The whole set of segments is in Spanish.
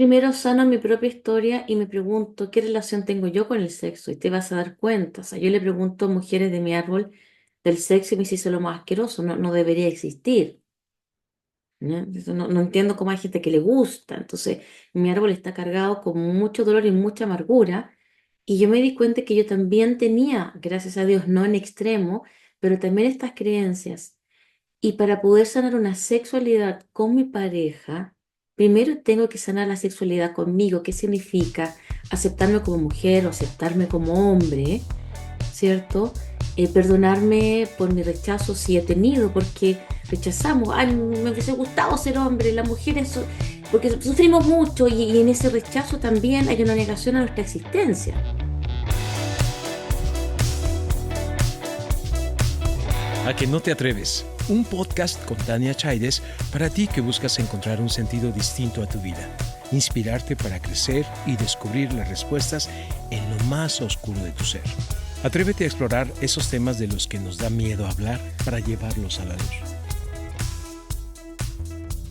Primero sano mi propia historia y me pregunto qué relación tengo yo con el sexo y te vas a dar cuenta. O sea, yo le pregunto a mujeres de mi árbol del sexo y me dice "Eso es lo más asqueroso, no debería existir. ¿Ya? Entonces, no entiendo cómo hay gente que le gusta. Entonces, mi árbol está cargado con mucho dolor y mucha amargura. Y yo me di cuenta que yo también tenía, gracias a Dios, no en extremo, pero también estas creencias. Y para poder sanar una sexualidad con mi pareja, primero tengo que sanar la sexualidad conmigo. ¿Qué significa? Aceptarme como mujer o aceptarme como hombre, ¿cierto? Perdonarme por mi rechazo si he tenido, porque rechazamos, ay, me hubiese gustado ser hombre, las mujeres, porque sufrimos mucho y en ese rechazo también hay una negación a nuestra existencia. A que no te atreves, un podcast con Tania Chaides para ti que buscas encontrar un sentido distinto a tu vida, inspirarte para crecer y descubrir las respuestas en lo más oscuro de tu ser. Atrévete a explorar esos temas de los que nos da miedo hablar para llevarlos a la luz.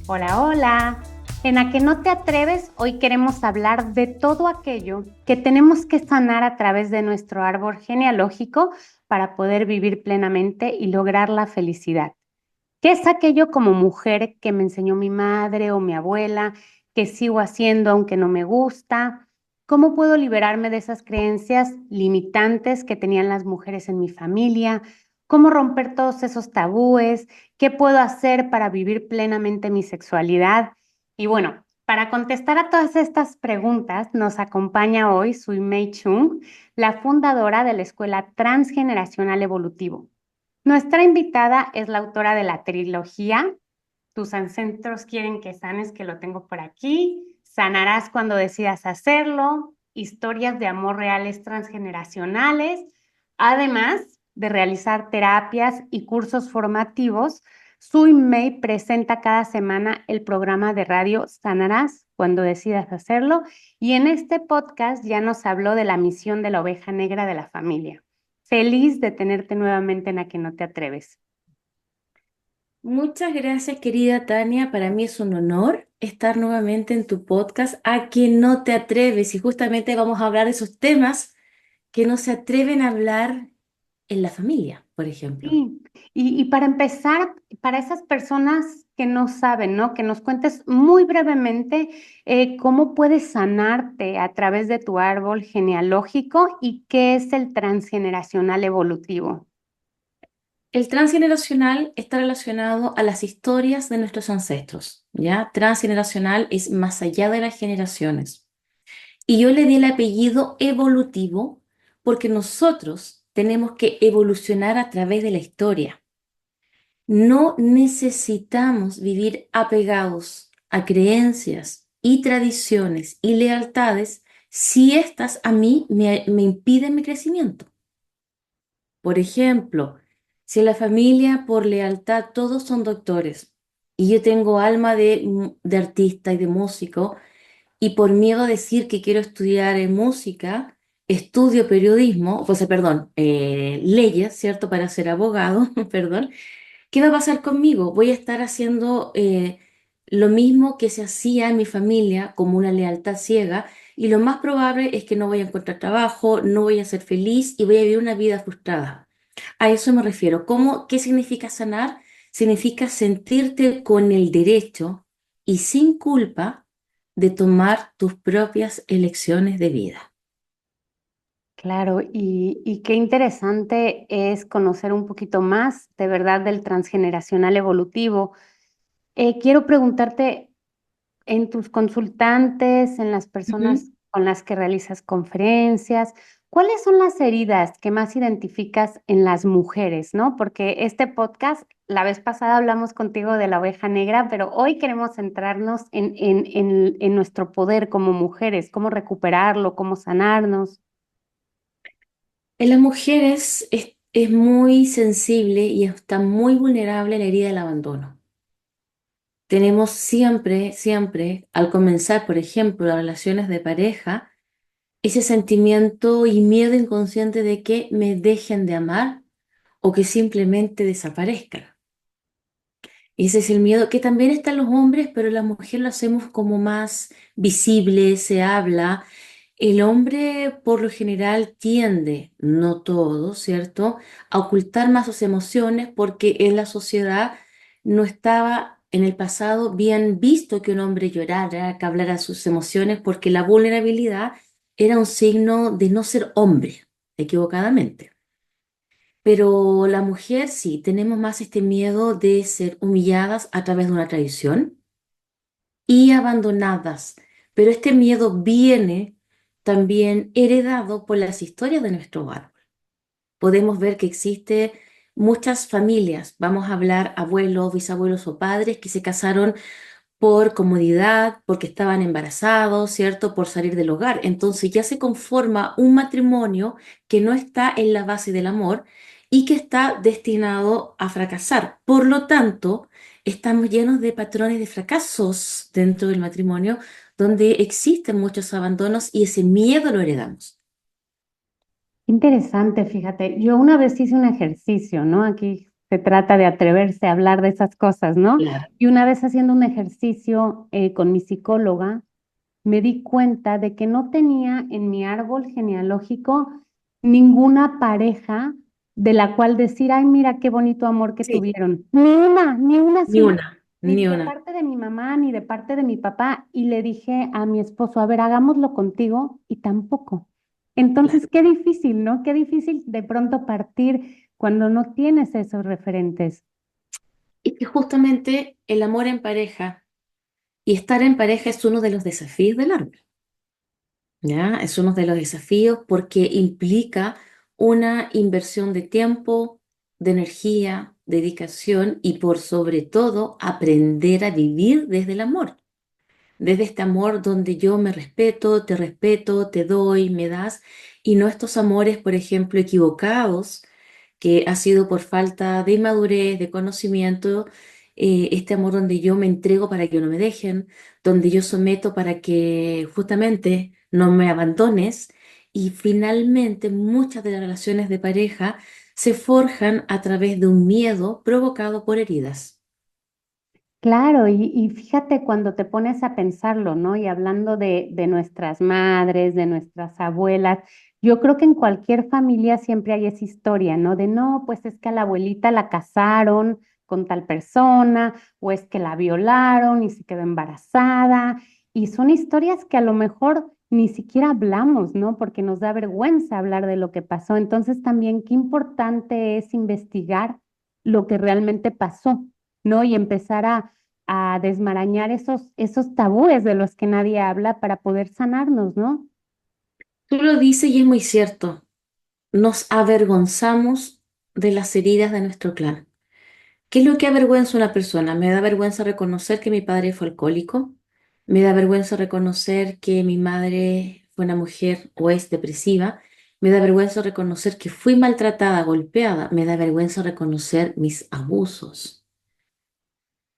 Hola, hola. En A que no te atreves, hoy queremos hablar de todo aquello que tenemos que sanar a través de nuestro árbol genealógico para poder vivir plenamente y lograr la felicidad. ¿Qué es aquello como mujer que me enseñó mi madre o mi abuela, que sigo haciendo aunque no me gusta? ¿Cómo puedo liberarme de esas creencias limitantes que tenían las mujeres en mi familia? ¿Cómo romper todos esos tabúes? ¿Qué puedo hacer para vivir plenamente mi sexualidad? Y bueno, para contestar a todas estas preguntas, nos acompaña hoy Sui Mei Chung, la fundadora de la Escuela Transgeneracional Evolutivo. Nuestra invitada es la autora de la trilogía Tus ancestros quieren que sanes, que lo tengo por aquí, Sanarás cuando decidas hacerlo, historias de amor reales transgeneracionales, además de realizar terapias y cursos formativos. Sui Mei presenta cada semana el programa de radio Sanarás cuando decidas hacerlo y en este podcast ya nos habló de la misión de la oveja negra de la familia. Feliz de tenerte nuevamente en A que no te atreves. Muchas gracias, querida Tania. Para mí es un honor estar nuevamente en tu podcast, A que no te atreves. Y justamente vamos a hablar de esos temas que no se atreven a hablar en la familia, por ejemplo. Sí, y para empezar, para esas personas que no saben, ¿no? Que nos cuentes muy brevemente cómo puedes sanarte a través de tu árbol genealógico y qué es el transgeneracional evolutivo. El transgeneracional está relacionado a las historias de nuestros ancestros, ¿ya? Transgeneracional es más allá de las generaciones. Y yo le di el apellido evolutivo porque nosotros tenemos que evolucionar a través de la historia. No necesitamos vivir apegados a creencias y tradiciones y lealtades si éstas a mí me impiden mi crecimiento. Por ejemplo, si en la familia por lealtad todos son doctores y yo tengo alma de artista y de músico y por miedo a decir que quiero estudiar música, estudio periodismo, o sea, perdón, leyes, ¿cierto? Para ser abogado, perdón. ¿Qué va a pasar conmigo? Voy a estar haciendo lo mismo que se hacía en mi familia como una lealtad ciega y lo más probable es que no voy a encontrar trabajo, no voy a ser feliz y voy a vivir una vida frustrada. A eso me refiero. ¿Qué significa sanar? Significa sentirte con el derecho y sin culpa de tomar tus propias elecciones de vida. Claro, y qué interesante es conocer un poquito más de verdad del transgeneracional evolutivo. Quiero preguntarte, en tus consultantes, en las Ujú. personas con las que realizas conferencias, ¿cuáles son las heridas que más identificas en las mujeres, no? Porque este podcast, la vez pasada hablamos contigo de la oveja negra, pero hoy queremos centrarnos en nuestro poder como mujeres, cómo recuperarlo, cómo sanarnos. En las mujeres es muy sensible y está muy vulnerable a la herida del abandono. Tenemos siempre, siempre, al comenzar, por ejemplo, las relaciones de pareja, ese sentimiento y miedo inconsciente de que me dejen de amar o que simplemente desaparezcan. Ese es el miedo que también está en los hombres, pero la mujer lo hacemos como más visible, se habla. El hombre por lo general tiende, no todo, ¿cierto?, a ocultar más sus emociones porque en la sociedad no estaba en el pasado bien visto que un hombre llorara, que hablara sus emociones, porque la vulnerabilidad era un signo de no ser hombre, equivocadamente. Pero la mujer sí, tenemos más este miedo de ser humilladas a través de una tradición y abandonadas. Pero este miedo viene también heredado por las historias de nuestro hogar. Podemos ver que existe muchas familias, vamos a hablar abuelos, bisabuelos o padres que se casaron por comodidad, porque estaban embarazados, ¿cierto? Por salir del hogar. Entonces ya se conforma un matrimonio que no está en la base del amor y que está destinado a fracasar. Por lo tanto, estamos llenos de patrones de fracasos dentro del matrimonio, donde existen muchos abandonos y ese miedo lo heredamos. Interesante, fíjate. Yo una vez hice un ejercicio, ¿no? Aquí se trata de atreverse a hablar de esas cosas, ¿no? Claro. Y una vez haciendo un ejercicio con mi psicóloga, me di cuenta de que no tenía en mi árbol genealógico ninguna pareja de la cual decir, ay, mira qué bonito amor que Sí, tuvieron. Ni una ni sola, una, ni ni de una. parte de mi mamá, ni de parte de mi papá. Y le dije a mi esposo, a ver, hagámoslo contigo, y tampoco. Claro. Entonces, qué difícil, ¿no? Qué difícil de pronto partir cuando no tienes esos referentes. Y que justamente el amor en pareja y estar en pareja es uno de los desafíos del árbol. ¿Ya? Es uno de los desafíos porque implica una inversión de tiempo, de energía, dedicación y por sobre todo aprender a vivir desde el amor, desde este amor donde yo me respeto, te doy, me das, y no estos amores, por ejemplo, equivocados, que ha sido por falta de inmadurez, de conocimiento, este amor donde yo me entrego para que no me dejen, donde yo someto para que justamente no me abandones, y finalmente muchas de las relaciones de pareja se forjan a través de un miedo provocado por heridas. Claro, y fíjate cuando te pones a pensarlo, ¿no? Y hablando de nuestras madres, de nuestras abuelas, yo creo que en cualquier familia siempre hay esa historia, ¿no? De no, pues es que a la abuelita la casaron con tal persona, o es que la violaron y se quedó embarazada, y son historias que a lo mejor ni siquiera hablamos, ¿no? Porque nos da vergüenza hablar de lo que pasó. Entonces también qué importante es investigar lo que realmente pasó, ¿no? Y empezar a desmarañar esos tabúes de los que nadie habla para poder sanarnos, ¿no? Tú lo dices y es muy cierto. Nos avergonzamos de las heridas de nuestro clan. ¿Qué es lo que avergüenza a una persona? Me da vergüenza reconocer que mi padre fue alcohólico. Me da vergüenza reconocer que mi madre fue una mujer o es depresiva. Me da vergüenza reconocer que fui maltratada, golpeada. Me da vergüenza reconocer mis abusos.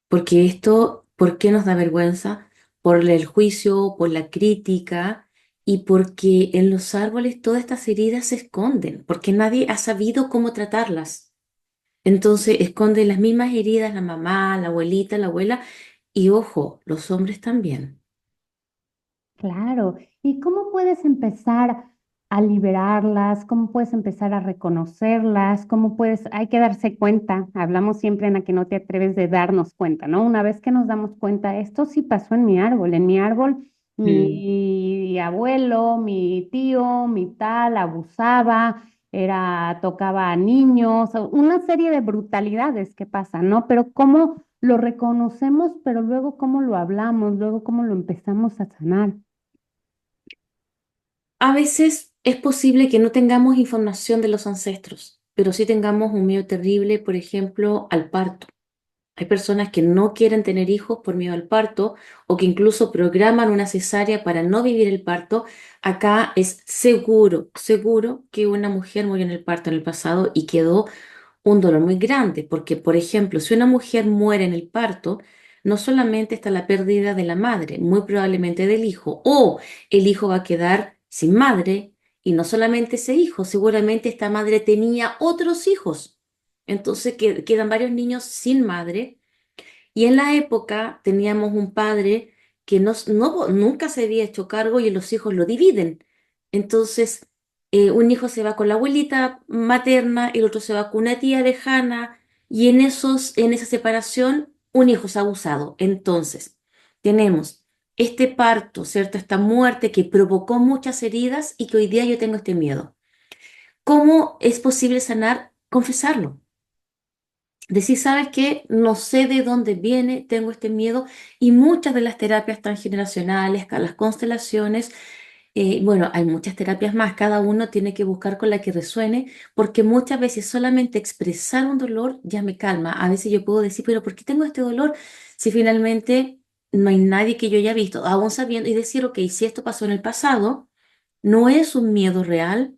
Porque esto, ¿por qué nos da vergüenza? Por el juicio, por la crítica y porque en los árboles todas estas heridas se esconden, porque nadie ha sabido cómo tratarlas. Entonces esconden las mismas heridas la mamá, la abuelita, la abuela y ojo, los hombres también. Claro. ¿Y cómo puedes empezar a liberarlas? ¿Cómo puedes empezar a reconocerlas? ¿Cómo puedes, hay que darse cuenta? Hablamos siempre en la que no te atreves de darnos cuenta, ¿no? Una vez que nos damos cuenta, esto sí pasó en mi árbol. En mi árbol, Mm. mi abuelo, mi tío, mi tal abusaba, tocaba a niños, una serie de brutalidades que pasan, ¿no? Pero ¿cómo lo reconocemos, pero luego cómo lo hablamos, luego cómo lo empezamos a sanar? A veces es posible que no tengamos información de los ancestros, pero sí tengamos un miedo terrible, por ejemplo, al parto. Hay personas que no quieren tener hijos por miedo al parto o que incluso programan una cesárea para no vivir el parto. Acá es seguro, seguro que una mujer murió en el parto en el pasado y quedó un dolor muy grande, porque, por ejemplo, si una mujer muere en el parto, no solamente está la pérdida de la madre, muy probablemente del hijo, o el hijo va a quedar sin madre, y no solamente ese hijo, seguramente esta madre tenía otros hijos. Entonces quedan varios niños sin madre Y en la época teníamos un padre que nunca se había hecho cargo y los hijos lo dividen. Entonces, un hijo se va con la abuelita materna, el otro se va con una tía lejana, y en esa separación, un hijo es abusado. Entonces, tenemos este parto, ¿cierto? Esta muerte que provocó muchas heridas y que hoy día yo tengo este miedo. ¿Cómo es posible sanar? Confesarlo. Decir, ¿sabes qué? No sé de dónde viene, tengo este miedo, y muchas de las terapias transgeneracionales, las constelaciones, bueno, hay muchas terapias más, cada uno tiene que buscar con la que resuene, porque muchas veces solamente expresar un dolor ya me calma. A veces yo puedo decir, pero ¿por qué tengo este dolor si finalmente no hay nadie que yo haya visto, aún sabiendo, y decir, ok, si esto pasó en el pasado, no es un miedo real.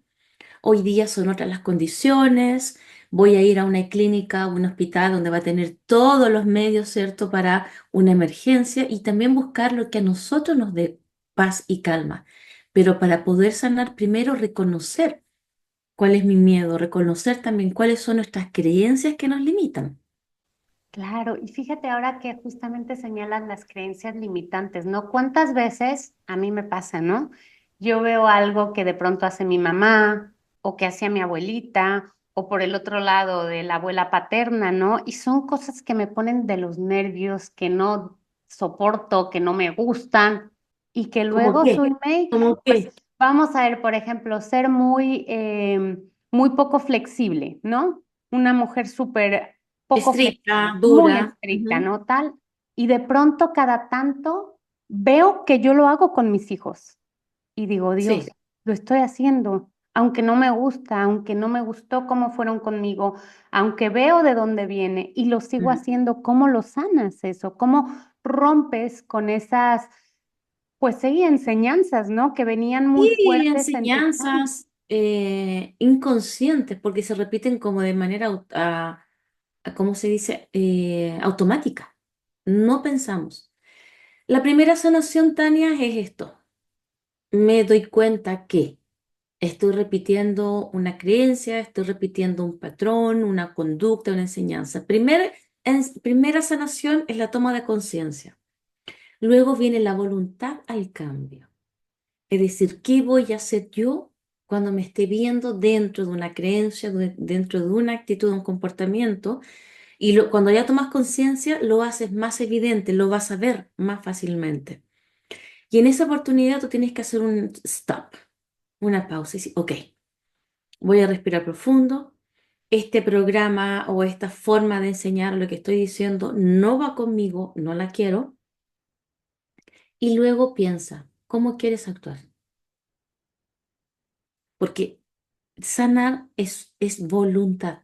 Hoy día son otras las condiciones. Voy a ir a una clínica, a un hospital donde va a tener todos los medios, ¿cierto?, para una emergencia, y también buscar lo que a nosotros nos dé paz y calma. Pero para poder sanar, primero reconocer cuál es mi miedo, reconocer también cuáles son nuestras creencias que nos limitan. Claro, y fíjate ahora que justamente señalan las creencias limitantes, ¿no? ¿Cuántas veces a mí me pasa, ¿no? Yo veo algo que de pronto hace mi mamá o que hacía mi abuelita o por el otro lado de la abuela paterna, ¿no? Y son cosas que me ponen de los nervios, que no soporto, que no me gustan y que ¿Cómo luego, qué? May, ¿Cómo pues qué? vamos a ver, por ejemplo, ser muy poco flexible, ¿no? Una mujer súper poco Estricta, flexible, muy dura. estricta, Ujú. ¿no? Tal. Y de pronto, cada tanto, veo que yo lo hago con mis hijos. Y digo, Sí. Dios, lo estoy haciendo. Aunque no me gusta, aunque no me gustó cómo fueron conmigo, aunque veo de dónde viene y lo sigo Mm. haciendo, ¿cómo lo sanas eso? ¿Cómo rompes con esas, pues sí, enseñanzas, ¿no? Que venían muy Y fuertes en tu familia. enseñanzas inconscientes, porque se repiten como de manera, ¿cómo se dice? Automática. No pensamos. La primera sanación, Tania, es esto. Me doy cuenta que estoy repitiendo una creencia, estoy repitiendo un patrón, una conducta, una enseñanza. Primera sanación es la toma de conciencia. Luego viene la voluntad al cambio. Es decir, ¿qué voy a hacer yo cuando me esté viendo dentro de una creencia, dentro de una actitud, de un comportamiento? Y cuando ya tomas conciencia, lo haces más evidente, lo vas a ver más fácilmente. Y en esa oportunidad tú tienes que hacer un stop, una pausa y decir, ok, voy a respirar profundo. Este programa o esta forma de enseñar lo que estoy diciendo no va conmigo, no la quiero. Y luego piensa, ¿cómo quieres actuar? Porque sanar es voluntad.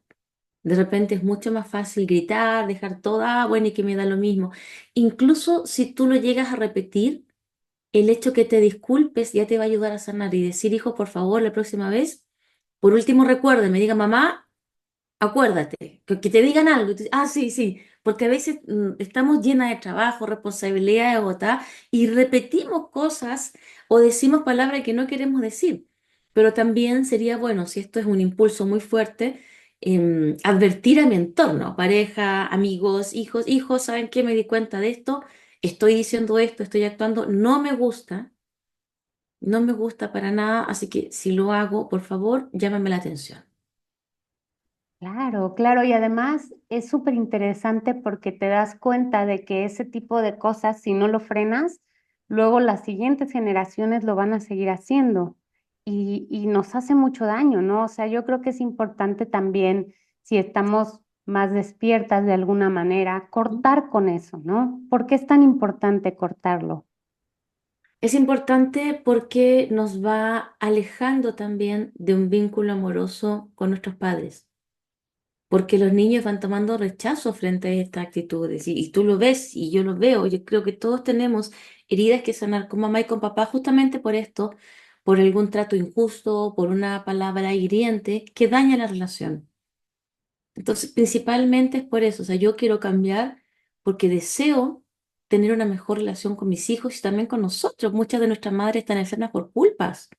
De repente es mucho más fácil gritar, dejar todo, bueno, y que me da lo mismo. Incluso si tú lo llegas a repetir, el hecho que te disculpes ya te va a ayudar a sanar y decir, hijo, por favor, la próxima vez, por último recuerde, me diga, mamá, acuérdate, que te digan algo. Y tú dices, sí, sí, porque a veces estamos llenas de trabajo, responsabilidades, agotadas, y repetimos cosas o decimos palabras que no queremos decir. Pero también sería bueno, si esto es un impulso muy fuerte, advertir a mi entorno, pareja, amigos, hijos, ¿saben qué? Me di cuenta de esto, estoy diciendo esto, estoy actuando, no me gusta para nada, así que si lo hago, por favor, llámame la atención. Claro, claro, y además es súper interesante porque te das cuenta de que ese tipo de cosas, si no lo frenas, luego las siguientes generaciones lo van a seguir haciendo y nos hace mucho daño, ¿no? O sea, yo creo que es importante también, si estamos más despiertas de alguna manera, cortar con eso, ¿no? ¿Por qué es tan importante cortarlo? Es importante porque nos va alejando también de un vínculo amoroso con nuestros padres, porque los niños van tomando rechazo frente a estas actitudes y tú lo ves y yo lo veo. Yo creo que todos tenemos heridas que sanar con mamá y con papá justamente por esto, por algún trato injusto, por una palabra hiriente que daña la relación. Entonces, principalmente es por eso, o sea, yo quiero cambiar porque deseo tener una mejor relación con mis hijos y también con nosotros. Muchas de nuestras madres están enfermas por culpas.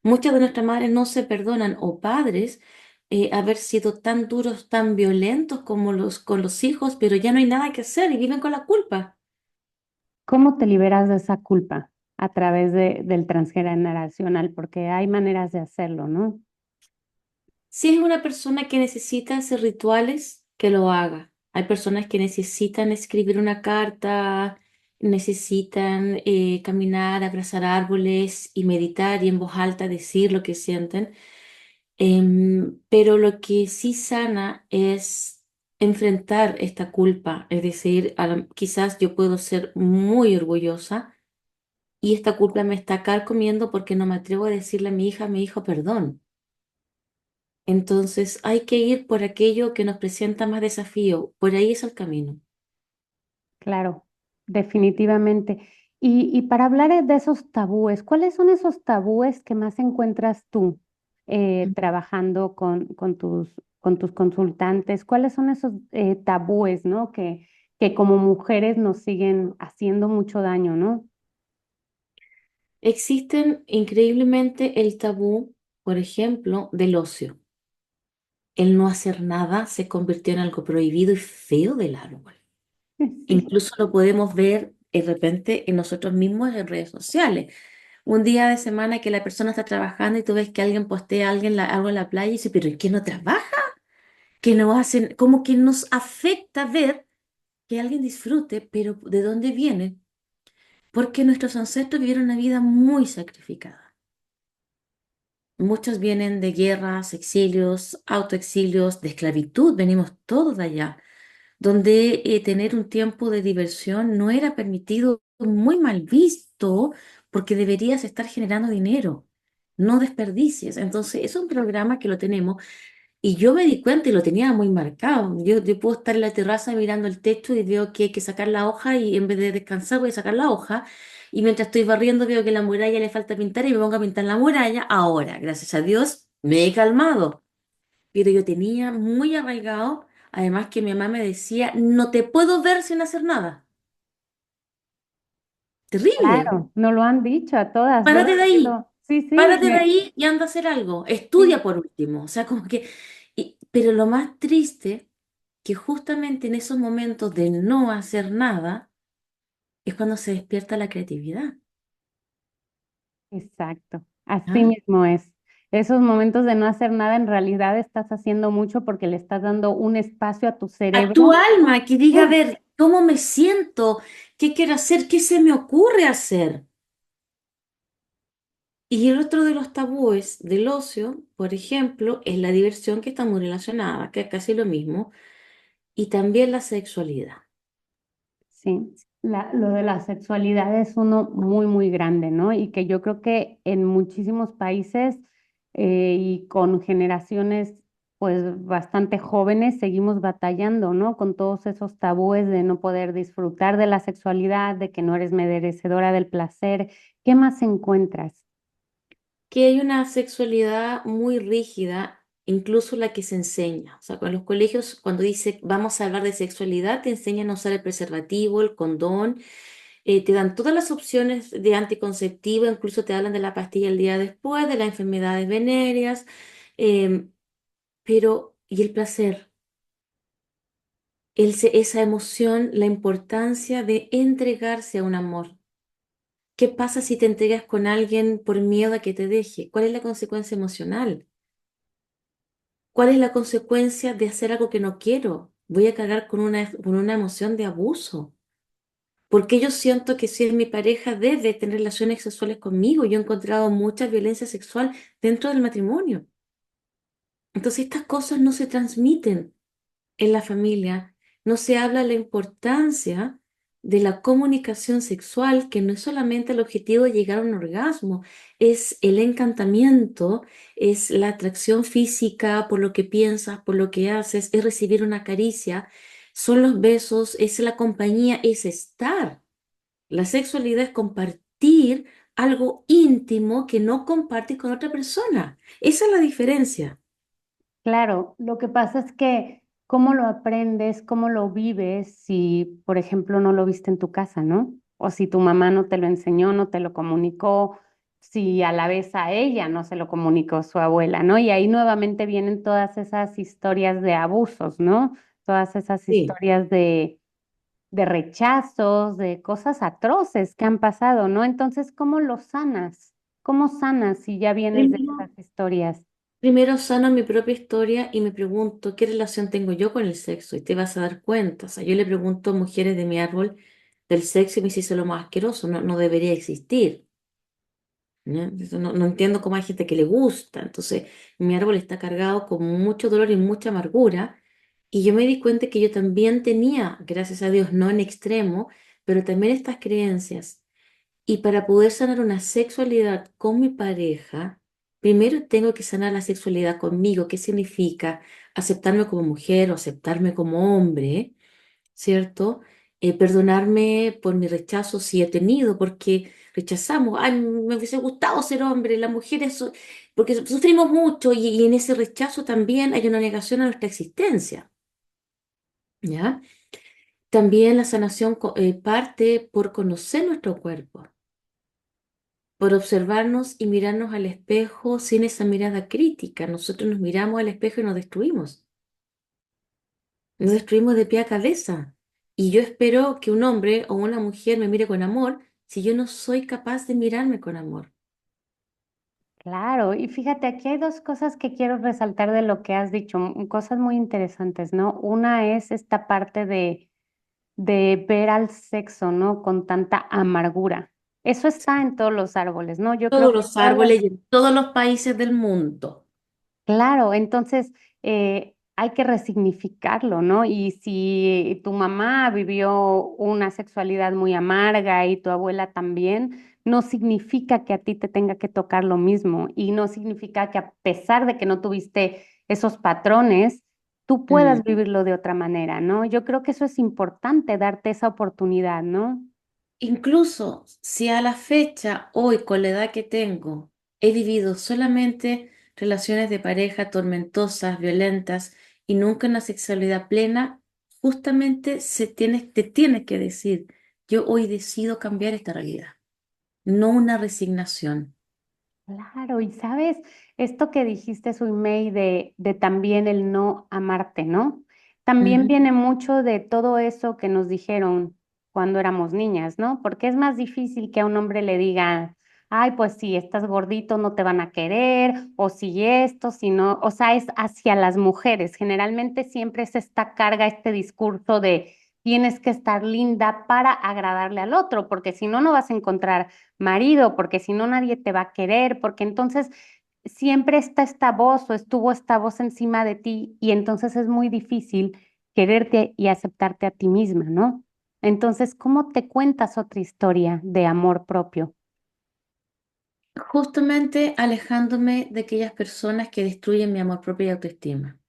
Muchas de nuestras madres no se perdonan o padres haber sido tan duros, tan violentos como los con los hijos, pero ya no hay nada que hacer y viven con la culpa. ¿Cómo te liberas de esa culpa a través del transgeneracional? Porque hay maneras de hacerlo, ¿no? Si es una persona que necesita hacer rituales, que lo haga. Hay personas que necesitan escribir una carta, necesitan caminar, abrazar árboles y meditar y en voz alta decir lo que sienten. Pero lo que sí sana es enfrentar esta culpa, es decir, quizás yo puedo ser muy orgullosa y esta culpa me está carcomiendo porque no me atrevo a decirle a mi hija, a mi hijo, perdón. Entonces hay que ir por aquello que nos presenta más desafío. Por ahí es el camino. Claro, definitivamente. Y para hablar de esos tabúes, ¿cuáles son esos tabúes que más encuentras tú trabajando con tus consultantes? ¿Cuáles son esos tabúes, ¿no? Que como mujeres nos siguen haciendo mucho daño, ¿no? Existen increíblemente el tabú, por ejemplo, del ocio. El no hacer nada se convirtió en algo prohibido y feo del árbol. Sí, Incluso lo podemos ver de repente en nosotros mismos en redes sociales. Un día de semana que la persona está trabajando y tú ves que alguien postea a alguien algo en la playa y dices, pero ¿en qué no trabaja? Que no hacen, como que nos afecta ver que alguien disfrute, pero ¿de dónde viene? Porque nuestros ancestros vivieron una vida muy sacrificada. Muchos vienen de guerras, exilios, autoexilios, de esclavitud, venimos todos de allá, donde tener un tiempo de diversión no era permitido, muy mal visto, porque deberías estar generando dinero, no desperdicies. Entonces, es un programa que lo tenemos. Y yo me di cuenta y lo tenía muy marcado. Yo puedo estar en la terraza mirando el techo y veo que hay que sacar la hoja y en vez de descansar voy a sacar la hoja. Y mientras estoy barriendo veo que la muralla le falta pintar y me pongo a pintar la muralla. Ahora, gracias a Dios, me he calmado. Pero yo tenía muy arraigado, además que mi mamá me decía, no te puedo ver sin hacer nada. Terrible. claro, nos lo han dicho a todas. Yo Párate de ahí. recuerdo, sí, sí, Párate de ahí y anda a hacer algo. Estudia sí. por último. O sea, como que... pero lo más triste, que justamente en esos momentos de no hacer nada, es cuando se despierta la creatividad. Exacto, así ¿Ah? mismo es. Esos momentos de no hacer nada, en realidad estás haciendo mucho porque le estás dando un espacio a tu A tu cerebro. alma que diga, a Sí, ver, ¿cómo me siento? ¿Qué quiero hacer? ¿Qué se me ocurre hacer? Y el otro de los tabúes del ocio, por ejemplo, es la diversión que está muy relacionada, que es casi lo mismo, y también la sexualidad. sí. Lo de la sexualidad es uno muy, muy grande, ¿no? Y que yo creo que en muchísimos países y con generaciones, pues bastante jóvenes, seguimos batallando, ¿no? Con todos esos tabúes de no poder disfrutar de la sexualidad, de que no eres merecedora del placer. ¿Qué más encuentras? Que hay una sexualidad muy rígida, incluso la que se enseña. O sea, con los colegios, cuando dice vamos a hablar de sexualidad, te enseñan a usar el preservativo, el condón, te dan todas las opciones de anticonceptivo, incluso te hablan de la pastilla el día después, de las enfermedades venéreas, pero ¿y el placer? Esa emoción, la importancia de entregarse a un amor. ¿Qué pasa si te entregas con alguien por miedo a que te deje? ¿Cuál es la consecuencia emocional? ¿Cuál es la consecuencia de hacer algo que no quiero? Voy a cargar con una emoción de abuso. Porque yo siento que si es mi pareja debe tener relaciones sexuales conmigo. Yo he encontrado mucha violencia sexual dentro del matrimonio. Entonces estas cosas no se transmiten en la familia, no se habla de la importancia de la comunicación sexual, que no es solamente el objetivo de llegar a un orgasmo, es el encantamiento, es la atracción física por lo que piensas, por lo que haces, es recibir una caricia, son los besos, es la compañía, es estar. La sexualidad es compartir algo íntimo que no compartes con otra persona. Esa es la diferencia. Claro, lo que pasa es que cómo lo aprendes, cómo lo vives, si, por ejemplo, no lo viste en tu casa, ¿no? O si tu mamá no te lo enseñó, no te lo comunicó. si a la vez a ella no se lo comunicó su abuela, ¿no? Y ahí nuevamente vienen todas esas historias de abusos, ¿no? Todas esas Sí. historias de rechazos, de cosas atroces que han pasado, ¿no? Entonces, ¿cómo lo sanas? ¿Cómo sanas si ya vienes de Primero, esas historias? primero sano mi propia historia y me pregunto qué relación tengo yo con el sexo y te vas a dar cuenta. O sea, yo le pregunto a mujeres de mi árbol del sexo y me dice "Eso es lo más asqueroso, no debería existir. ¿Ya? Entonces, no entiendo cómo hay gente que le gusta. Entonces, mi árbol está cargado con mucho dolor y mucha amargura. Y yo me di cuenta que yo también tenía, gracias a Dios, no en extremo, pero también estas creencias. Y para poder sanar una sexualidad con mi pareja, primero tengo que sanar la sexualidad conmigo. ¿Qué significa? Aceptarme como mujer o aceptarme como hombre, ¿cierto? Perdonarme por mi rechazo si he tenido, porque rechazamos, ay, me hubiese gustado ser hombre, las mujeres, porque sufrimos mucho y en ese rechazo también hay una negación a nuestra existencia, ¿ya? También la sanación parte por conocer nuestro cuerpo, por observarnos y mirarnos al espejo sin esa mirada crítica. Nosotros nos miramos al espejo y nos destruimos. Nos destruimos de pie a cabeza. Y yo espero que un hombre o una mujer me mire con amor si yo no soy capaz de mirarme con amor. Claro, y fíjate, aquí hay dos cosas que quiero resaltar de lo que has dicho, cosas muy interesantes, ¿no? Una es esta parte de ver al sexo, ¿no? Con tanta amargura. Eso está en todos los árboles, ¿no? Yo creo Todos que los todas las. árboles y en todos los países del mundo. Claro, entonces hay que resignificarlo, ¿no? Y si tu mamá vivió una sexualidad muy amarga y tu abuela también, no significa que a ti te tenga que tocar lo mismo y no significa que a pesar de que no tuviste esos patrones, tú Mm. puedas vivirlo de otra manera, ¿no? Yo creo que eso es importante, darte esa oportunidad, ¿no? Incluso si a la fecha, hoy con la edad que tengo, he vivido solamente relaciones de pareja tormentosas, violentas y nunca una sexualidad plena, justamente te tienes que decir, yo hoy decido cambiar esta realidad, no una resignación. Claro, y sabes, esto que dijiste, Suimei, de también el no amarte, ¿no? También Ujú. viene mucho de todo eso que nos dijeron cuando éramos niñas, ¿no? Porque es más difícil que a un hombre le diga, ay, pues si estás gordito no te van a querer, o si esto, si no, o sea, es hacia las mujeres. Generalmente siempre es esta carga, este discurso de tienes que estar linda para agradarle al otro, porque si no, no vas a encontrar marido, porque si no nadie te va a querer, porque entonces siempre está esta voz o estuvo esta voz encima de ti y entonces es muy difícil quererte y aceptarte a ti misma, ¿no? Entonces, ¿cómo te cuentas otra historia de amor propio? Justamente alejándome de aquellas personas que destruyen mi amor propio y autoestima.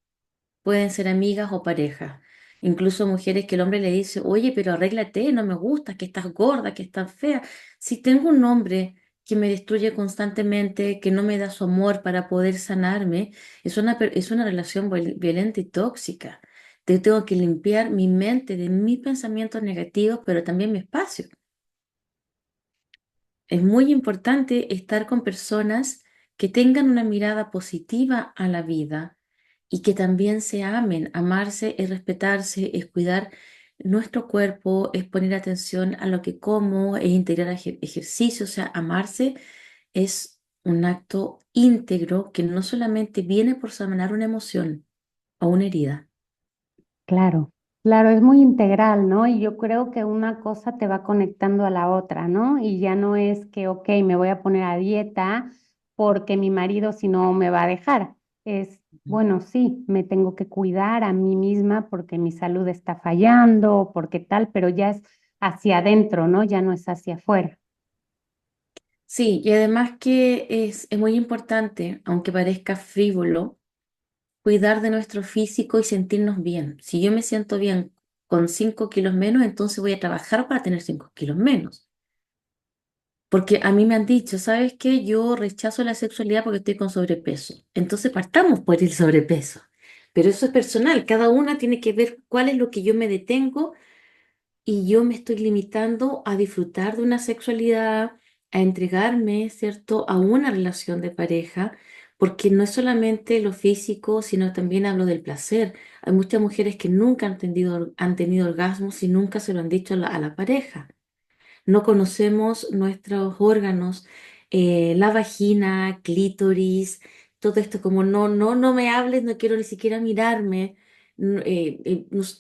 Pueden ser amigas o parejas, incluso mujeres que el hombre le dice, oye, pero arréglate, no me gusta, que estás gorda, que estás fea. Si tengo un hombre que me destruye constantemente, que no me da su amor para poder sanarme, es una relación violenta y tóxica. Tengo que limpiar mi mente de mis pensamientos negativos, pero también mi espacio. Es muy importante estar con personas que tengan una mirada positiva a la vida y que también se amen. Amarse es respetarse, es cuidar nuestro cuerpo, es poner atención a lo que como, es integrar ejercicio. O sea, amarse es un acto íntegro que no solamente viene por sanar una emoción o una herida. Claro, claro, es muy integral, ¿no? Y yo creo que una cosa te va conectando a la otra, ¿no? Y ya no es que, ok, me voy a poner a dieta porque mi marido si no me va a dejar. Es, bueno, sí, me tengo que cuidar a mí misma porque mi salud está fallando, o porque tal, pero ya es hacia adentro, ¿no? Ya no es hacia afuera. Sí, y además que es muy importante, aunque parezca frívolo, cuidar de nuestro físico y sentirnos bien. Si yo me siento bien con 5 kilos menos, entonces voy a trabajar para tener 5 kilos menos. Porque a mí me han dicho, ¿sabes qué? Yo rechazo la sexualidad porque estoy con sobrepeso. Entonces partamos por el sobrepeso. Pero eso es personal, cada una tiene que ver cuál es lo que yo me detengo y yo me estoy limitando a disfrutar de una sexualidad, a entregarme, ¿cierto?, a una relación de pareja, porque no es solamente lo físico, sino también hablo del placer. Hay muchas mujeres que nunca han tenido orgasmos y nunca se lo han dicho a la pareja. No conocemos nuestros órganos, la vagina, clítoris, todo esto como no me hables, no quiero ni siquiera mirarme.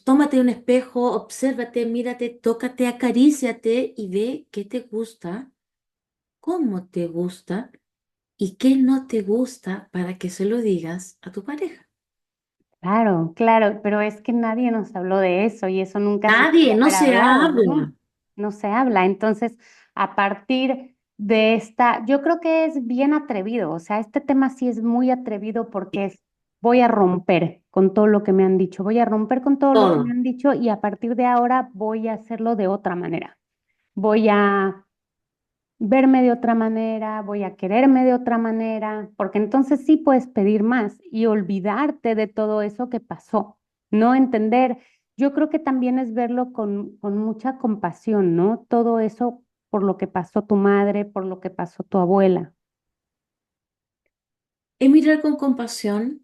Tómate un espejo, obsérvate, mírate, tócate, acaríciate y ve qué te gusta, cómo te gusta y qué no te gusta para que se lo digas a tu pareja. Claro, claro, pero es que nadie nos habló de eso y eso nunca se Nadie, puede no haber se hablado, ¿no? habla. No se habla. Entonces, a partir de esta, yo creo que es bien atrevido, o sea, este tema sí es muy atrevido porque es, voy a romper con todo lo que me han dicho, voy a romper con todo lo que me Todo. han dicho y a partir de ahora voy a hacerlo de otra manera. Voy a verme de otra manera, voy a quererme de otra manera, porque entonces sí puedes pedir más y olvidarte de todo eso que pasó, no entender. Yo creo que también es verlo con mucha compasión, ¿no? Todo eso por lo que pasó tu madre, por lo que pasó tu abuela. Es mirar con compasión.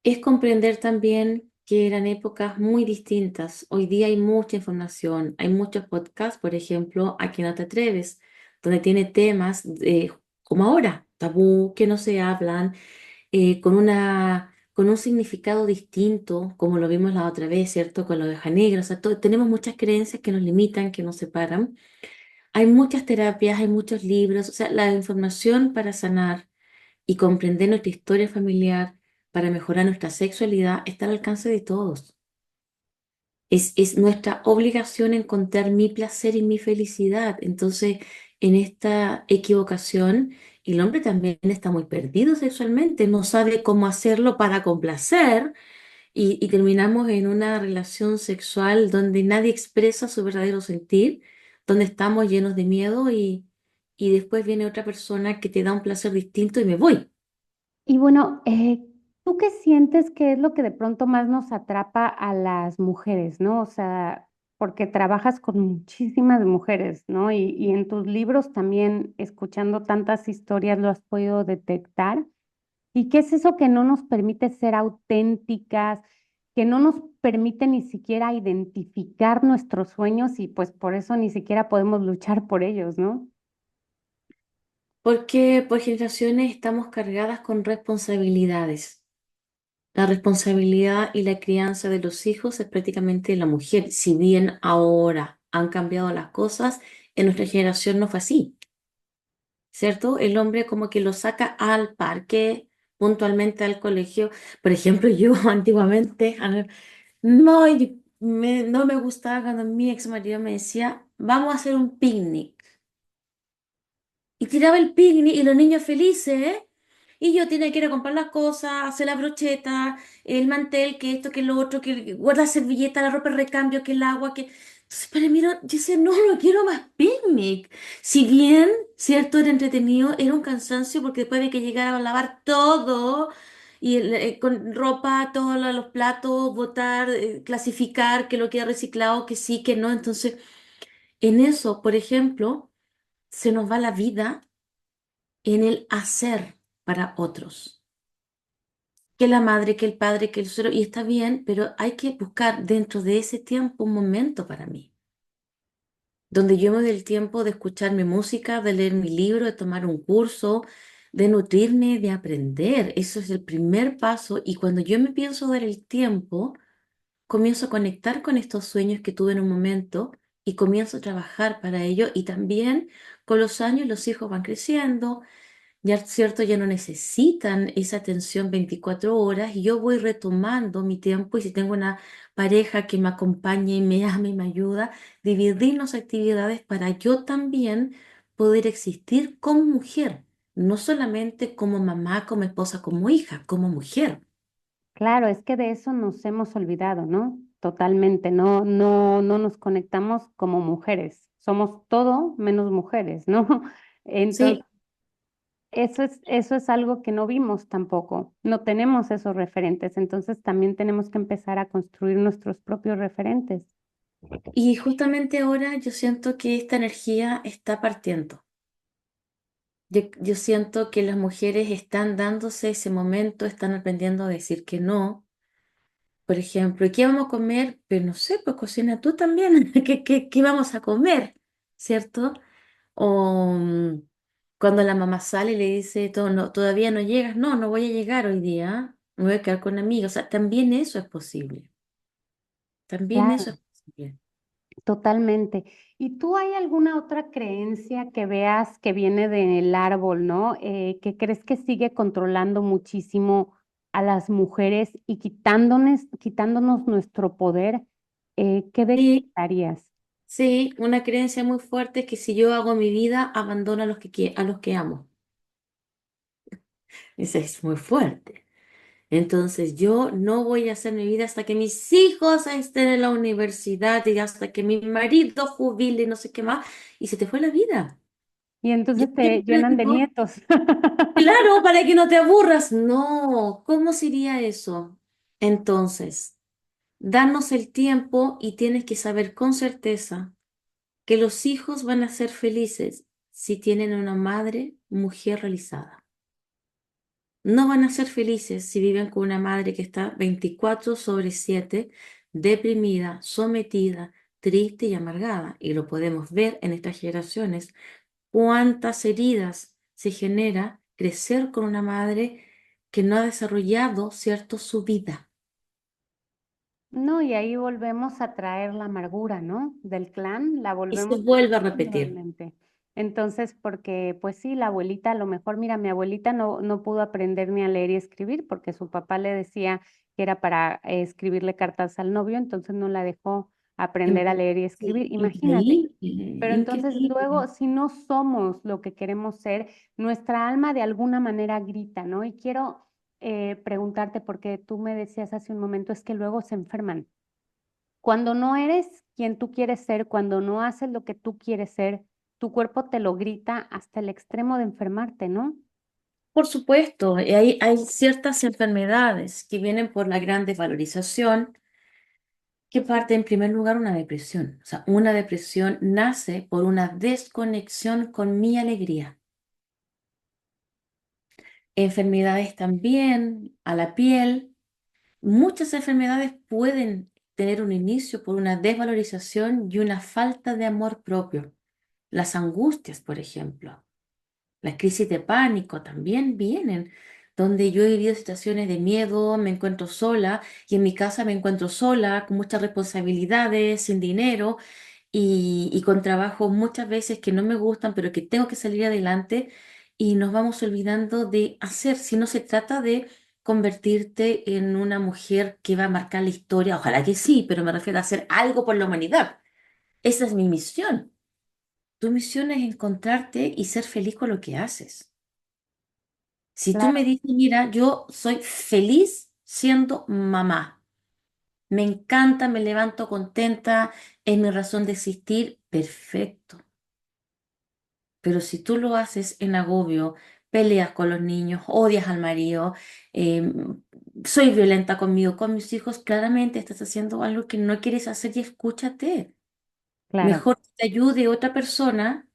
Es comprender también que eran épocas muy distintas. Hoy día hay mucha información, hay muchos podcasts, por ejemplo, A que no te atreves, donde tiene temas como ahora, tabú, que no se hablan, con un significado distinto, como lo vimos la otra vez, ¿cierto? Con la oveja negra. O sea, tenemos muchas creencias que nos limitan, que nos separan. Hay muchas terapias, hay muchos libros, o sea, la información para sanar y comprender nuestra historia familiar para mejorar nuestra sexualidad está al alcance de todos. Es nuestra obligación encontrar mi placer y mi felicidad. Entonces, en esta equivocación, el hombre también está muy perdido sexualmente, no sabe cómo hacerlo para complacer y terminamos en una relación sexual donde nadie expresa su verdadero sentir, donde estamos llenos de miedo y después viene otra persona que te da un placer distinto y me voy. Y bueno, ¿tú qué sientes que es lo que de pronto más nos atrapa a las mujeres, ¿no? O sea, porque trabajas con muchísimas mujeres, ¿no? Y en tus libros también, escuchando tantas historias, lo has podido detectar. ¿Y qué es eso que no nos permite ser auténticas, que no nos permite ni siquiera identificar nuestros sueños y pues por eso ni siquiera podemos luchar por ellos, ¿no? Porque por generaciones estamos cargadas con responsabilidades. La responsabilidad y la crianza de los hijos es prácticamente de la mujer. Si bien ahora han cambiado las cosas, en nuestra generación no fue así, ¿cierto? El hombre como que lo saca al parque, puntualmente al colegio. Por ejemplo, yo antiguamente, no me gustaba cuando mi ex marido me decía, vamos a hacer un picnic. Y tiraba el picnic y los niños felices, ¿eh? Y yo tenía que ir a comprar las cosas, hacer la brocheta, el mantel, que esto, que lo otro, que guardar la servilleta, la ropa de recambio, que el agua, que... Entonces, para mí, yo decía, no quiero más picnic. Si bien, cierto, era entretenido, era un cansancio porque después de que llegara a lavar todo y con ropa, todos los platos, botar, clasificar, que lo queda reciclado, que sí, que no. Entonces, en eso, por ejemplo, se nos va la vida en el hacer para otros. Que la madre, que el padre, que el suegro, y está bien, pero hay que buscar dentro de ese tiempo un momento para mí, donde yo me doy el tiempo de escuchar mi música, de leer mi libro, de tomar un curso, de nutrirme, de aprender. Eso es el primer paso y cuando yo me pienso dar el tiempo, comienzo a conectar con estos sueños que tuve en un momento y comienzo a trabajar para ello y también con los años los hijos van creciendo. Ya, cierto, ya no necesitan esa atención 24 horas y yo voy retomando mi tiempo y si tengo una pareja que me acompaña y me ama y me ayuda, dividirnos actividades para yo también poder existir como mujer, no solamente como mamá, como esposa, como hija, como mujer. Claro, es que de eso nos hemos olvidado, ¿no? Totalmente, no nos conectamos como mujeres. Somos todo menos mujeres, ¿no? Entonces, Sí, eso es algo que no vimos tampoco. No tenemos esos referentes. Entonces, también tenemos que empezar a construir nuestros propios referentes. y justamente ahora yo siento que esta energía está partiendo. Yo siento que las mujeres están dándose ese momento, están aprendiendo a decir que no. Por ejemplo, ¿y qué vamos a comer? Pero no sé, pues cocina tú también. ¿Qué vamos a comer? ¿Cierto? O cuando la mamá sale y le dice, todavía no llegas, no, no voy a llegar hoy día, me voy a quedar con amigos. O sea, también eso es posible. También eso es Claro, posible. totalmente. ¿Y tú hay alguna otra creencia que veas que viene del árbol, ¿no? Que crees que sigue controlando muchísimo a las mujeres y quitándonos nuestro poder? ¿Qué Sí, decretarías? sí, una creencia muy fuerte es que si yo hago mi vida, abandono a a los que amo. Esa es muy fuerte. Entonces yo no voy a hacer mi vida hasta que mis hijos estén en la universidad y hasta que mi marido jubile y no sé qué más. Y se te fue la vida. Y Yo entonces te siempre llenan de digo, nietos. claro, para que no te aburras. No, ¿cómo sería eso? Entonces, danos el tiempo y tienes que saber con certeza que los hijos van a ser felices si tienen una madre, mujer realizada. No van a ser felices si viven con una madre que está 24/7, deprimida, sometida, triste y amargada. Y lo podemos ver en estas generaciones. Cuántas heridas se genera crecer con una madre que no ha desarrollado, ¿cierto?, su vida. No, y ahí volvemos a traer la amargura, ¿no? Del clan, la Y se volvemos a vuelve a traer repetir. nuevamente. Entonces, porque, pues sí, la abuelita, a lo mejor, mira, mi abuelita no pudo aprender ni a leer y escribir porque su papá le decía que era para escribirle cartas al novio, entonces no la dejó aprender a leer y escribir. Imagínate. Increíble, Pero entonces increíble. luego, si no somos lo que queremos ser, nuestra alma de alguna manera grita, ¿no? Y quiero preguntarte, porque tú me decías hace un momento, es que luego se enferman. Cuando no eres quien tú quieres ser, cuando no haces lo que tú quieres ser, tu cuerpo te lo grita hasta el extremo de enfermarte, ¿no? Por supuesto, y hay ciertas enfermedades que vienen por la gran desvalorización que parte en primer lugar una depresión. O sea, una depresión nace por una desconexión con mi alegría. Enfermedades también a la piel. Muchas enfermedades pueden tener un inicio por una desvalorización y una falta de amor propio. Las angustias, por ejemplo. Las crisis de pánico también vienen, donde yo he vivido situaciones de miedo, me encuentro sola y en mi casa me encuentro sola, con muchas responsabilidades, sin dinero y con trabajos muchas veces que no me gustan, pero que tengo que salir adelante y nos vamos olvidando de hacer, si no se trata de convertirte en una mujer que va a marcar la historia, ojalá que sí, pero me refiero a hacer algo por la humanidad. Esa es mi misión. Tu misión es encontrarte y ser feliz con lo que haces. Si tú me Claro. dices, mira, yo soy feliz siendo mamá, me encanta, me levanto contenta, es mi razón de existir, perfecto. Pero si tú lo haces en agobio, peleas con los niños, odias al marido, soy violenta conmigo, con mis hijos, claramente estás haciendo algo que no quieres hacer y escúchate. Claro. Mejor que te ayude otra persona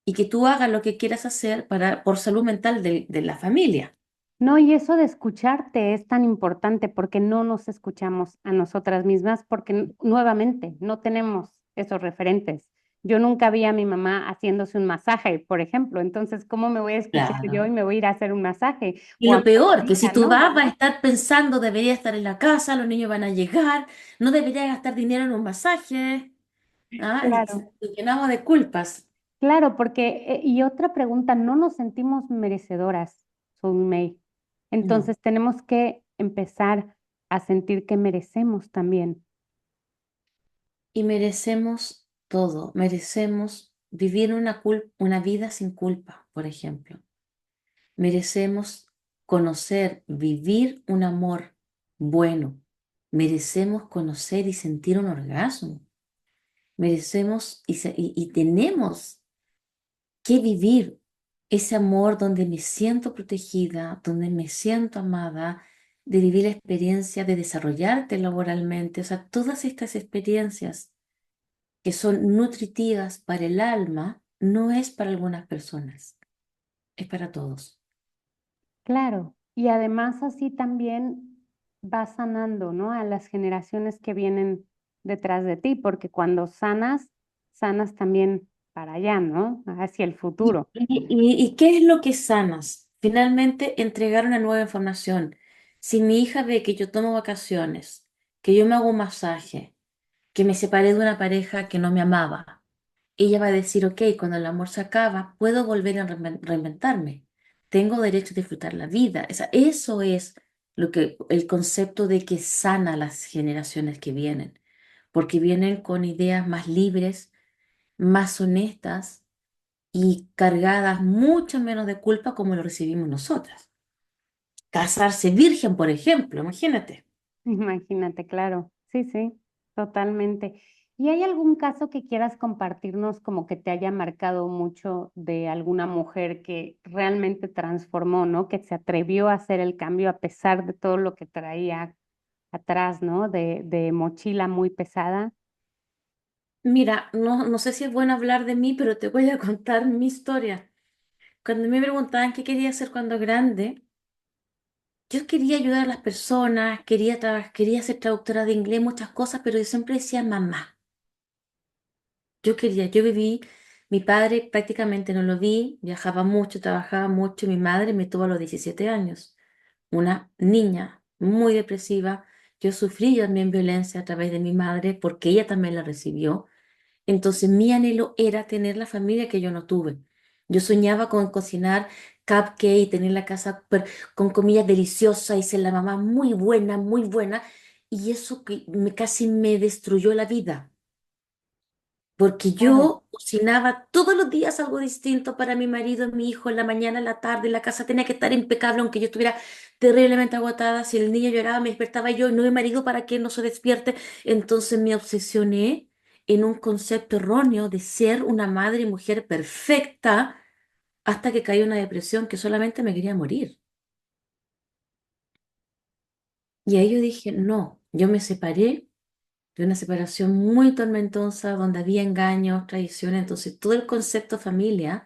y que tú hagas lo que quieras hacer por salud mental de la familia. No, y eso de escucharte es tan importante porque no nos escuchamos a nosotras mismas porque nuevamente no tenemos esos referentes. Yo nunca vi a mi mamá haciéndose un masaje, por ejemplo, entonces, ¿cómo me voy a escuchar yo y Claro. me voy a ir a hacer un masaje? Y O a lo mi peor, que si abuelita, tú ¿no? vas a estar pensando, debería estar en la casa, los niños van a llegar, no debería gastar dinero en un masaje. Ah, Claro. nos llenamos de culpas. Claro, porque, y otra pregunta, no nos sentimos merecedoras, May. No. Entonces tenemos que empezar a sentir que merecemos también. Y merecemos todo, merecemos vivir una vida sin culpa, por ejemplo. Merecemos conocer, vivir un amor bueno. Merecemos conocer y sentir un orgasmo. Merecemos y tenemos que vivir ese amor donde me siento protegida, donde me siento amada, de vivir la experiencia de desarrollarte laboralmente, o sea, todas estas experiencias que son nutritivas para el alma, no es para algunas personas. es para todos. Claro, y además así también vas sanando, ¿no? A las generaciones que vienen detrás de ti, porque cuando sanas, sanas también para allá, ¿no? Hacia el futuro. ¿Y qué es lo que sanas? Finalmente entregar una nueva información. Si mi hija ve que yo tomo vacaciones, que yo me hago un masaje, que me separé de una pareja que no me amaba, ella va a decir, ok, cuando el amor se acaba, puedo volver a reinventarme. Tengo derecho a disfrutar la vida. Eso es lo que, el concepto de que sana a las generaciones que vienen, porque vienen con ideas más libres, más honestas y cargadas mucho menos de culpa como lo recibimos nosotras. Casarse virgen, por ejemplo, imagínate. Imagínate, claro. Sí, sí, totalmente. ¿Y hay algún caso que quieras compartirnos como que te haya marcado mucho de alguna mujer que realmente transformó, ¿no? Que se atrevió a hacer el cambio a pesar de todo lo que traía atrás, ¿no? De mochila muy pesada. Mira, no sé si es bueno hablar de mí, pero te voy a contar mi historia. Cuando me preguntaban qué quería hacer cuando grande, yo quería ayudar a las personas, quería ser traductora de inglés, muchas cosas, pero yo siempre decía mamá. Yo viví, mi padre prácticamente no lo vi, viajaba mucho, trabajaba mucho, y mi madre me tuvo a los 17 años, una niña muy depresiva. Yo sufrí también violencia a través de mi madre porque ella también la recibió. Entonces mi anhelo era tener la familia que yo no tuve. Yo soñaba con cocinar cupcake y tener la casa con comida deliciosa y ser la mamá muy buena. Y eso casi me destruyó la vida. Porque Claro. yo cocinaba todos los días algo distinto para mi marido, mi hijo, en la mañana, en la tarde, la casa tenía que estar impecable, aunque yo estuviera terriblemente agotada. Si el niño lloraba, me despertaba yo, y no mi marido para que no se despierte. Entonces me obsesioné en un concepto erróneo de ser una madre y mujer perfecta hasta que caí en una depresión que solamente me quería morir. Y ahí yo dije, no, yo me separé de una separación muy tormentosa donde había engaños, traiciones, entonces todo el concepto familia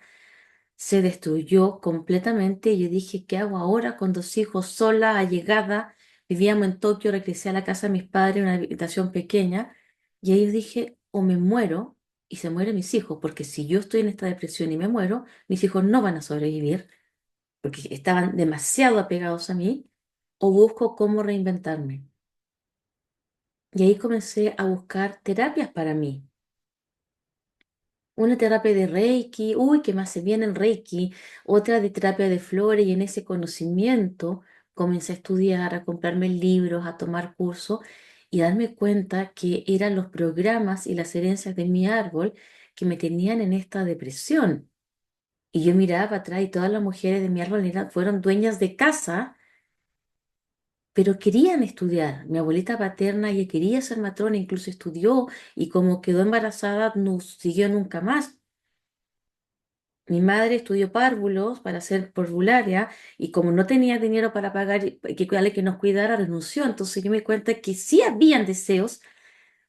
se destruyó completamente y yo dije, ¿qué hago ahora con dos hijos sola, allegada? Vivíamos en Tokio, regresé a la casa de mis padres, en una habitación pequeña, y ahí yo dije, o me muero y se mueren mis hijos, porque si yo estoy en esta depresión y me muero, mis hijos no van a sobrevivir, porque estaban demasiado apegados a mí, o busco cómo reinventarme. Y ahí comencé a buscar terapias para mí. Una terapia de Reiki, uy, que me hace bien el Reiki, otra de terapia de flores y en ese conocimiento comencé a estudiar, a comprarme libros, a tomar cursos y darme cuenta que eran los programas y las herencias de mi árbol que me tenían en esta depresión. Y yo miraba para atrás y todas las mujeres de mi árbol fueron dueñas de casa, pero querían estudiar. Mi abuelita paterna, ella quería ser matrona, incluso estudió y como quedó embarazada, no siguió nunca más. Mi madre estudió párvulos para ser parvularia y como no tenía dinero para pagar que nos cuidara, renunció. Entonces yo me di cuenta que sí habían deseos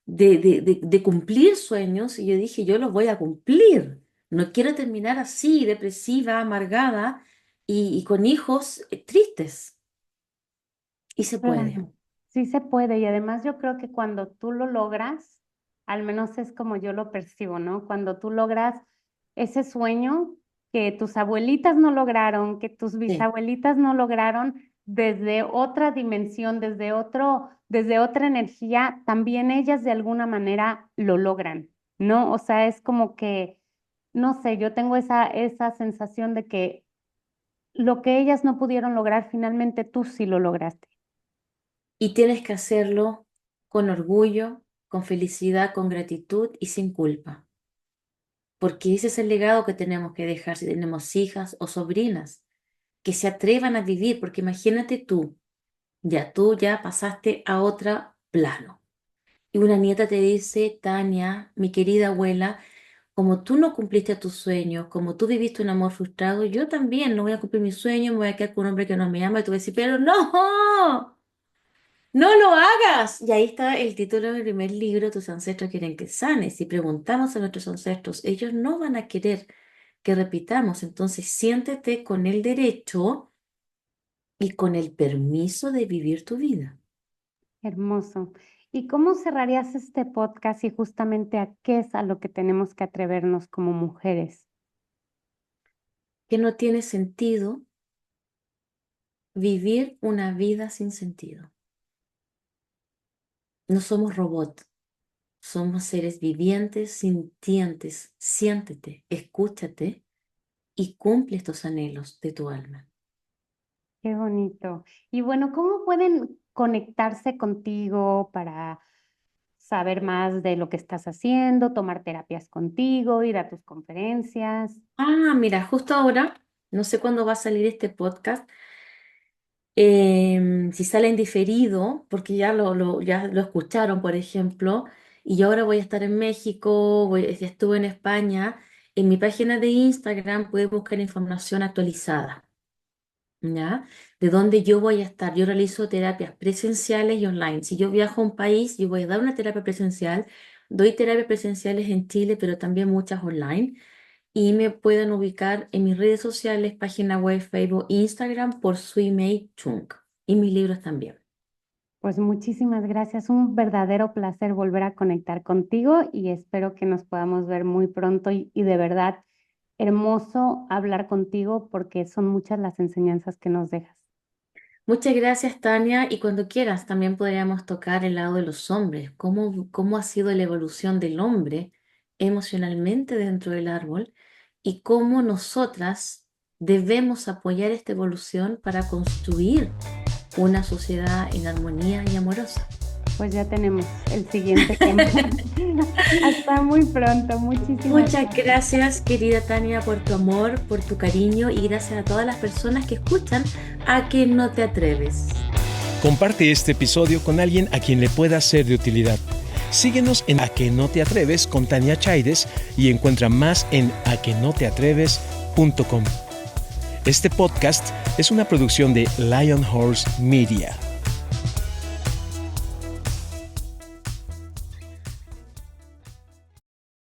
de cumplir sueños y yo dije, yo los voy a cumplir. No quiero terminar así, depresiva, amargada y con hijos tristes. Y se puede. Claro, sí se puede y además yo creo que cuando tú lo logras, al menos es como yo lo percibo, ¿no? Cuando tú logras ese sueño que tus abuelitas no lograron, que tus Sí. bisabuelitas no lograron, desde otra dimensión, desde otra energía, también ellas de alguna manera lo logran, ¿no? O sea, es como que, no sé, yo tengo esa sensación de que lo que ellas no pudieron lograr, finalmente tú sí lo lograste. Y tienes que hacerlo con orgullo, con felicidad, con gratitud y sin culpa. Porque ese es el legado que tenemos que dejar si tenemos hijas o sobrinas, que se atrevan a vivir, porque imagínate tú ya pasaste a otro plano. Y una nieta te dice, Tania, mi querida abuela, como tú no cumpliste tus sueños, como tú viviste un amor frustrado, yo también no voy a cumplir mis sueños, me voy a quedar con un hombre que no me ama, y tú vas a decir, pero no, no lo hagas. Y ahí está el título del primer libro, Tus ancestros quieren que sanes. Si preguntamos a nuestros ancestros, ellos no van a querer que repitamos. Entonces, siéntete con el derecho y con el permiso de vivir tu vida. Hermoso. ¿Y cómo cerrarías este podcast y justamente a qué es a lo que tenemos que atrevernos como mujeres? Que no tiene sentido vivir una vida sin sentido. No somos robots, somos seres vivientes, sintientes. Siéntete, escúchate y cumple estos anhelos de tu alma. Qué bonito. Y bueno, ¿cómo pueden conectarse contigo para saber más de lo que estás haciendo, tomar terapias contigo, ir a tus conferencias? Mira, justo ahora, no sé cuándo va a salir este podcast, si sale en diferido, porque ya lo escucharon, por ejemplo, y yo ahora voy a estar en México, ya estuve en España, en mi página de Instagram puedes buscar información actualizada, ¿ya? De dónde yo voy a estar. Yo realizo terapias presenciales y online. Si yo viajo a un país, yo voy a dar una terapia presencial, doy terapias presenciales en Chile, pero también muchas online. Y me pueden ubicar en mis redes sociales, página web, Facebook, Instagram por Swimei Chung. Y mis libros también. Pues muchísimas gracias. Un verdadero placer volver a conectar contigo y espero que nos podamos ver muy pronto y de verdad hermoso hablar contigo porque son muchas las enseñanzas que nos dejas. Muchas gracias, Tania. Y cuando quieras, también podríamos tocar el lado de los hombres. ¿Cómo ha sido la evolución del hombre emocionalmente dentro del árbol? Y cómo nosotras debemos apoyar esta evolución para construir una sociedad en armonía y amorosa. Pues ya tenemos el siguiente tema. Hasta muy pronto. Muchísimas Muchas gracias. gracias, querida Tania, por tu amor, por tu cariño y gracias a todas las personas que escuchan A que no te atreves. Comparte este episodio con alguien a quien le pueda ser de utilidad. Síguenos en A que no te atreves con Tania Chaides y encuentra más en aquenoteatreves.com. Este podcast es una producción de Lion Horse Media.